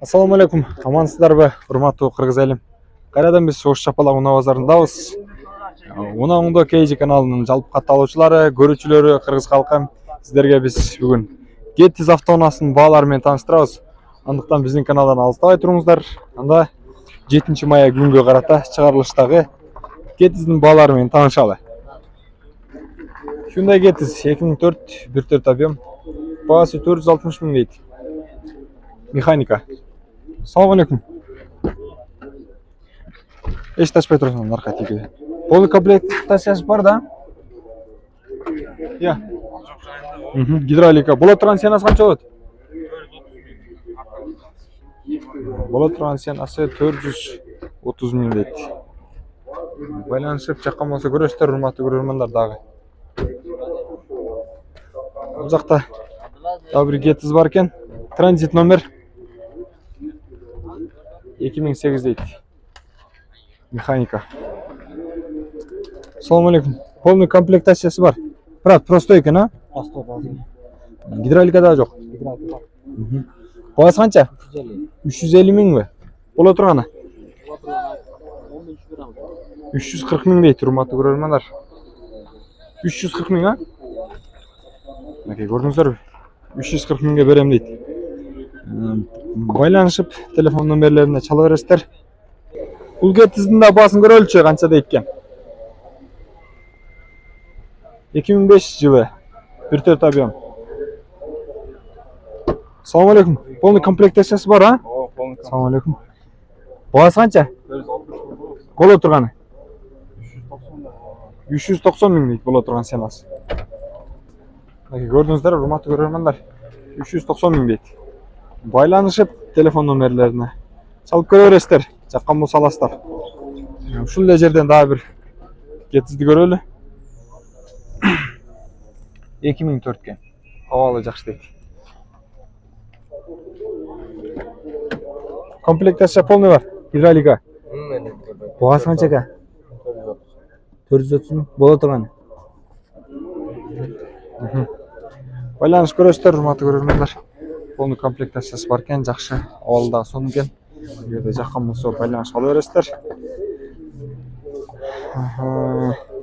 Assalamu алейкум. Амансыздарбы, урматтуу кыргыз элим. Кайрадан биз Ош Чапалак унаа базарындабыз. Унаа Оңдоо KG каналынын жалпы катталуучулары, көрүүчүлөрү, кыргыз калкы, сиздерге биз бүгүн Gettiz автоунаасынын баалары менен тааныштырабыз. Андыктан биздин каналдан алыстабай туруңуздар. Анда 7 мая күнгө карата чыгарылыштагы Gettiz'in баалары менен таанышалы. Hyundai Gettiz 2004 1.4 объем. Баасы 460 миң дейт. Механика. Assalamu alaikum. Эч ташпай турсуң наркотики. Полный комплектациясы бар да? Я. Гидравлика. Болот турган сенасы канча болот? Болот турган сенасы 430 миң дейт. Байланышып жаккан болсо көрөсүздөр, урматтуу көрөрмандар дагы. Бул жакта дагы бир Gettiz бар экен. Транзит номер 2008 дейт. Механика. Assalamu alaikum. Полный комплектациясы бар. Брат, простой экен, а? Простой базы. Гидравлика да жок. Гидравлика бар. Баасы канча? 350. 350 миңби? Боло турганы? 340 миң дейт, урматтуу көрөрмандар. 340 миң, а? Мынакей көрдүңүздөр. 340 миңге берем дейт. Байланышып телефон номерлерине чала бересиздер. Бул Gettiz'дин да баасын көрөлүчү канча дейт экен. 2005 жылы 1.4 объем. Assalamu alaikum. Полный комплектациясы бар, а? Assalamu alaikum. Баасы канча? Боло турганы? 390 миң дейт боло турган сенасы. Көрдүңүздөр, урматтуу көрөрмандар. 390 миң дейт. Байланышып телефон номерлерине чалып көрө бересиздер. Жаккан болсо аласыздар. Ушул эле жерден дагы бир Gettiz'ди көрөлү. 2004 Абалы жакшы дейт. Комплектация полный бар. Гидравлика. Баасы канча экен? 430 миң боло турган. Байланыш көрөсүздөр, урматтуу көрөрмандар. Полный комплектациясы бар экен, жакшы. Абалдагы сонун экен. Эгерде жаккан болсо байланыш ала бересиздер.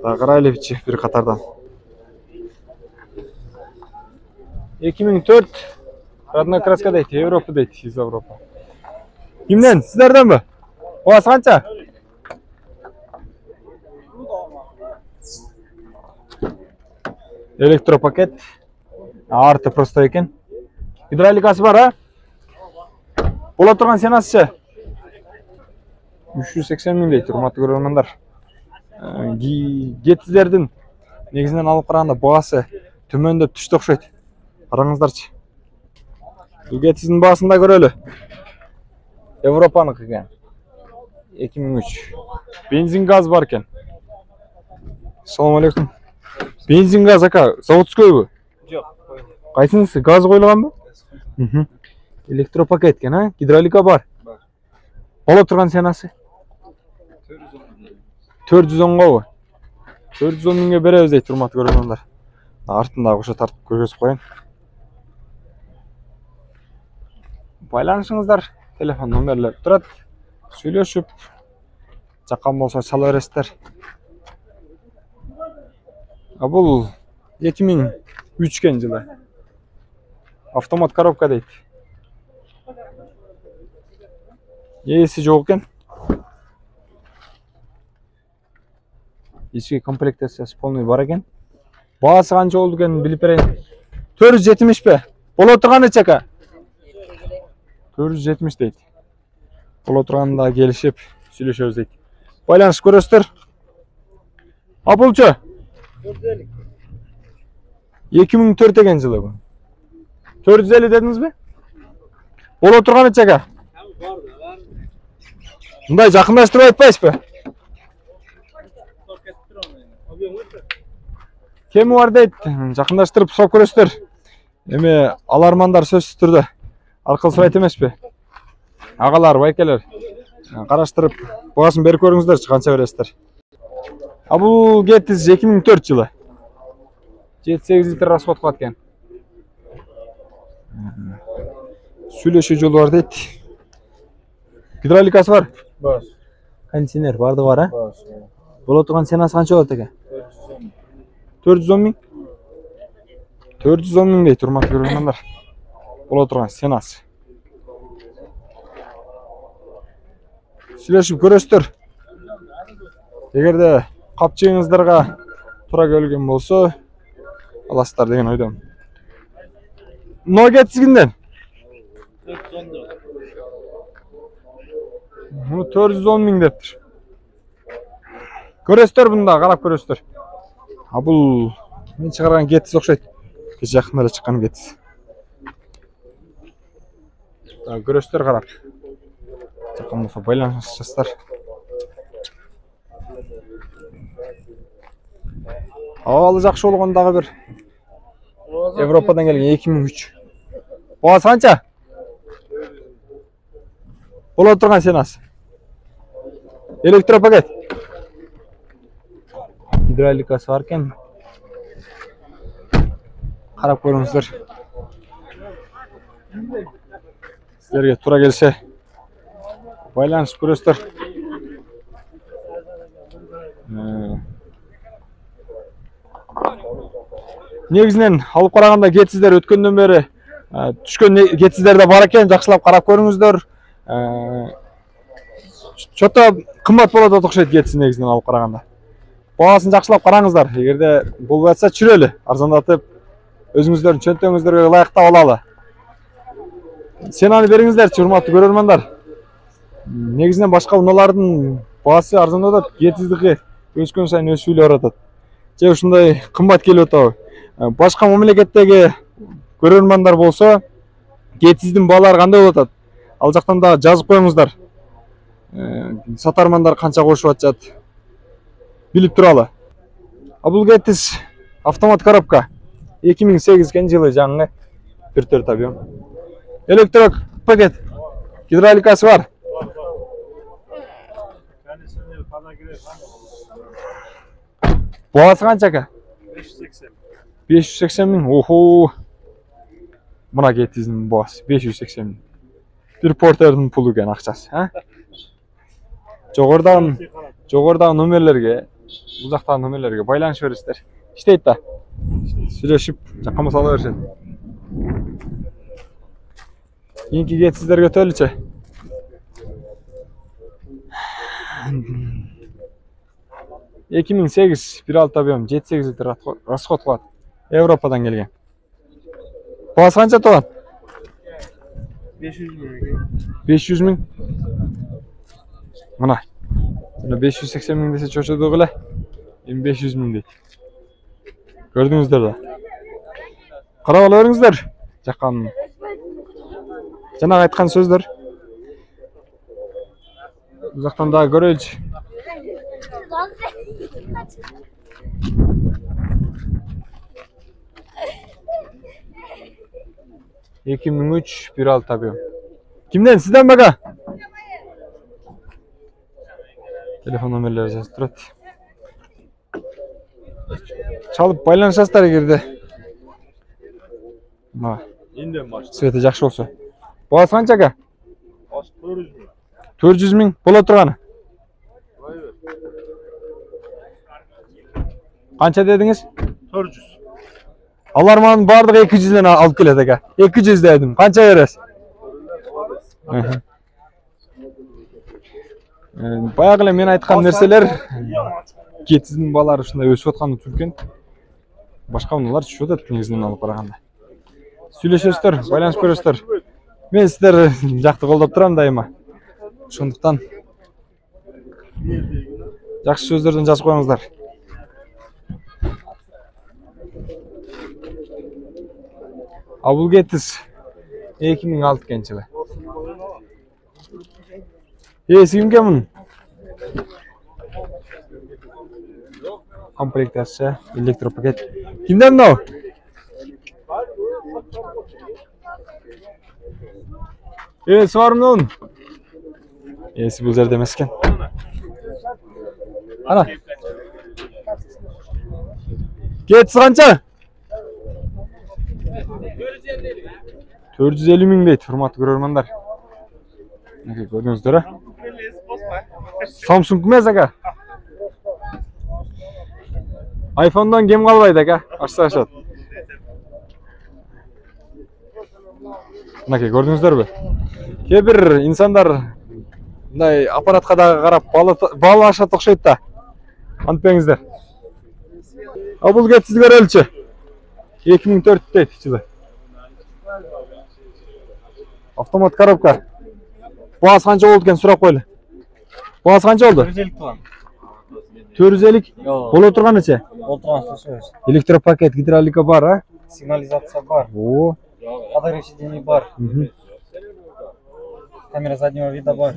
Да карайлычы бир катардан. 2004 родной краска дейт, Европа дейт, из Европа. Кимден? Сиздерденби? Баасы канча? Электропакет. Арты просто экен. Гидравликасы бар, а? Боло турган сенасычы? 380 миң дейт, урматтуу көрөрмандар. Gettiz'дердин негизинен алып караганда баасы төмөндөп түштү окшойт. Караңыздарчы. Бул Gettiz'дин баасын да көрөлү. Европаныкы экен. 2003. Бензин газ бар экен. Assalamu alaikum. Бензин газ ака, заводскойбу? Жок. Кайсынысы? Газ коюлганбы? Электропакет экен, а? Гидравлика бар. Боло турган сенасы? 410гобу? 410 миңге беребиз дейт, урматтуу көрөрмандар. Артында кошо тартып көргөзүп коеюн. Байланышыңыздар, телефон номерлери турат. Сүйлөшүп, жаккан болсо чала бересиздер. Бул 2003 жылы. Автомат коробка дейт. Эси жок экен. Ички комплектациясы полный бар экен. Баасы канча болду экен билип берейин. 470 боло турганы чака? 470 дейт. Боло турганда келишип, сүйлөшөбүз дейт. Байланыш көрөсүздөр. Булчу? 2004 экен жылы бу. 450 дедиңизби? Боло турганы чака? Мындай жакындаштырып айтпайсызбы? Кеми бар дейт, жакындаштырып сурап көрөсүздөр. Эми алармандар сөзсүз түрдө аркылы сурайт эмеспи? Агалар, байкелер, караштырып, баасын берип көрүңүздөр, канча бересиздер. Бул Gettiz 2004 жылы. 7-8 литр расход кылат экен. Сүйлөшүү жолу бар дейт. Гидравликасы бар? Бар. Кондиционер бардығы бар, а? Бар. Бола тұрған сенасы қанша болады екен? 410 мың? 410 мың дейді, тұрматы көрермендер. Бола тұрған сенасы. Сөйлесіп көресіздер. Егерде қапчығыңыздарға тұра келген болса, аласыздар деген ойдамын. Мынау кетсігінден? 410 мың дептір. Көресіздер бұнда, қарап көресіздер. А бұл мен шығарған кетсіз оқшайды. Кеше жақындары шыққан кетсіз. Көресіздер қарап. Жақындығы байланыс жастар. Алы жақшы олғандағы бір Европадан келген 2003. Бағасы қанша? Бола тұрған сенасы. Электропакет. Гидравликасы бар екен. Қарап көріңіздер. Сіздерге тура келсе байланыс көресіздер. Негізінен алып қарағанда кетсіздер өткенден бері түшкен кетсіздер де бар екен, жақсылап қарап көріңіздер. Что-то қымбат болады ұқсайды кетсіз негізінен алып қарағанда. Бағасын жақсылап қараңыздар. Егерде бұл жатса чүрелі, арзандатып өзіңіздердің чөнтеңіздерге лайықтап алалы. Сенаны беріңіздер, құрметті көрермендер. Негізінен башқа уналардың бағасы арзандатады, кетсіздігі өскен сайын өсуілі оратады. Же ушундай қымбат келіп отыр. Башқа мемлекеттегі көрермендер болса, кетсіздің бағалары қандай болады? Ал жақтан да жазып қойыңыздар. Сатармандар қанша қосып жатады. Біліп туралы. Бұл кетсіз автомат коробка. 2008 жылы жаңғы 1.4 объем. Электрок пакет. Гидравликасы бар. Бағасы қанша ка? 580. 580 мың. Охо. Мына кетсіздің бағасы 580 мың. Bir porterдің пулы екен ақшасы. Жоғардағы номерлерге, бұл жақтағы номерлерге байланыс бересіздер. İşteyді да. Сөйлесіп, жаққа сала берсен. Енкі кетсіздерге төліче. Екі мың 8 1.6 объем 7-8 литр расход қылады. Европадан келген. Бағасы қанша туған? 500 мың. 500 мың. Мына 580 мың десе чошыды ғылы. 500 мың дейді. Көрдіңіздер да. Қарап ала беріңіздер. Жаққан жаңағы айтқан сөздер. Жақтан да көрелші. 2003 1.6 объем. Kimden? Sizden baka. Telefon номерлері жазып тұрады. Çalıp байланысасыздар егерде. Светі жақсы болса. Бағасы қанша ка? 400 мың. 400 мың бола тұрғаны. Қанша дедіңіз? 400. Аларманın бардығы 200-ден алып келеді ка. 200 дедім. Қанша бересіз? Баяғылы мен айтқан нәрселер кетсіздің балары ұшында өсіп отқаны түркен. Башқа ұналар түшіп өтеді негізінен алып қарағанда. Сөйлесесіздер, байланыс көресіздер. Мен сіздер жақты қолдап тұрам дайыма. Сондықтан жақсы сөздерден жазып қойыңыздар. Бұл кетсіз 2006 жылы. Кімге мұн? Комплектасы, электропакет. Кімден мынау? Свар мұн? Бұл жерде емес екен. Ана. Кетсіз қанша? 450 мың дейді, құрметті көрермендер. Көрдүңүздөр э? Samsung эмес ага. iPhone'dan кем калбайт ага. Ашса ашат. Мынакей көрдүңүздөрбү? Кээ бир инсандар мындай аппаратка дагы карап бал ашат окшойт да. Антпеңиздер. А бул кетсиз көрөлчү. 2004 дейт жылы. Автомат коробка. Багасы канча болду экен сурап койлу. Багасы канча болду? 450 туган. 450 боло турганычы? Болтурган сөз. Электропакет, гидравлика бар, а? Сигнализация бар. О. Подогрев бар. Камера заднего вида бар.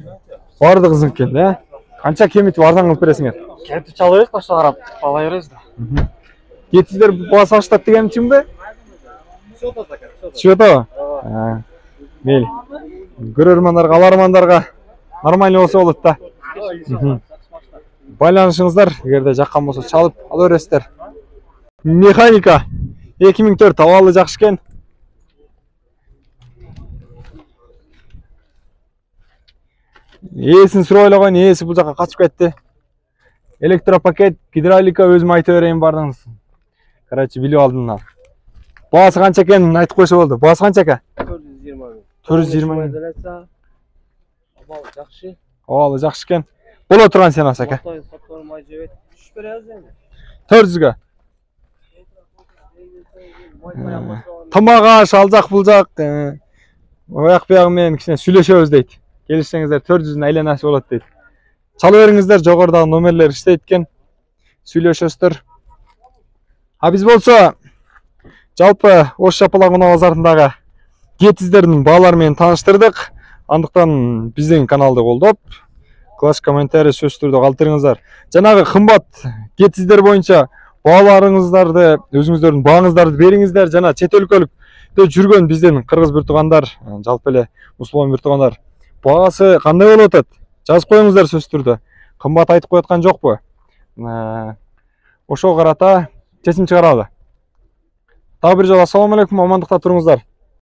Бардыгыңыз экен, э? Канча кемитип арзан кылып бересиңер? Кетип чала беребиз, башка карап ала беребиз да. Кетсиздер багасы аштат деген чынбы? Чыгат. Мейли. Көрөрмандарга, алармандарга нормально болсо болот да. Байланышыңыздар, эгерде жаккан болсо чалып ала бересиздер. Механика 2004 абалы жакшы экен. Ээсин сурап ойлаган, ээси бул жака качып кетти. Электропакет, гидравлика өзүм айта берейин бардыңыз. Короче, билип алдым мына. Багасы канча экенин айтып койсо болду. Багасы канча экен? 420 миң. 420 миң. Абал жакшы. Абалы жакшы экен. Боло турган сен аса эке. Сатор май жебет. Түшүп беребиз энди. 400га. Тамак аш, ал жак бул жак. Аяк биягы менен кичине сүйлөшөбүз дейт. Келишсеңиздер 400-дүн айланасы болот дейт. Чала бериңиздер, жогорудагы номерлер иштейт экен. Сүйлөшөсүздөр. А биз болсо жалпы Ош Шапалак унаа базарындагы кетиздердин баалары менен тааныштырдык. Андыктан биздин каналды колдоп, класс комментарий сөз түрдө калтырыңыздар. Жанагы кымбат кетиздер боюнча бааларыңыздарды, өзүңүздөрдүн бааңыздарды бериңиздер. Жана чет өлкөлүктө жүргөн биздин кыргыз бир-туугандар, жалпы эле мусулман бир-туугандар багасы кандай болуп атат? Жазып коюңуздар сөз түрдө. Кымбат айтып кояткан жокпу? Ошого карата чечим чыгаралы. Дагы бир жолу ассаламу алейкум, амандыкта туруңуздар.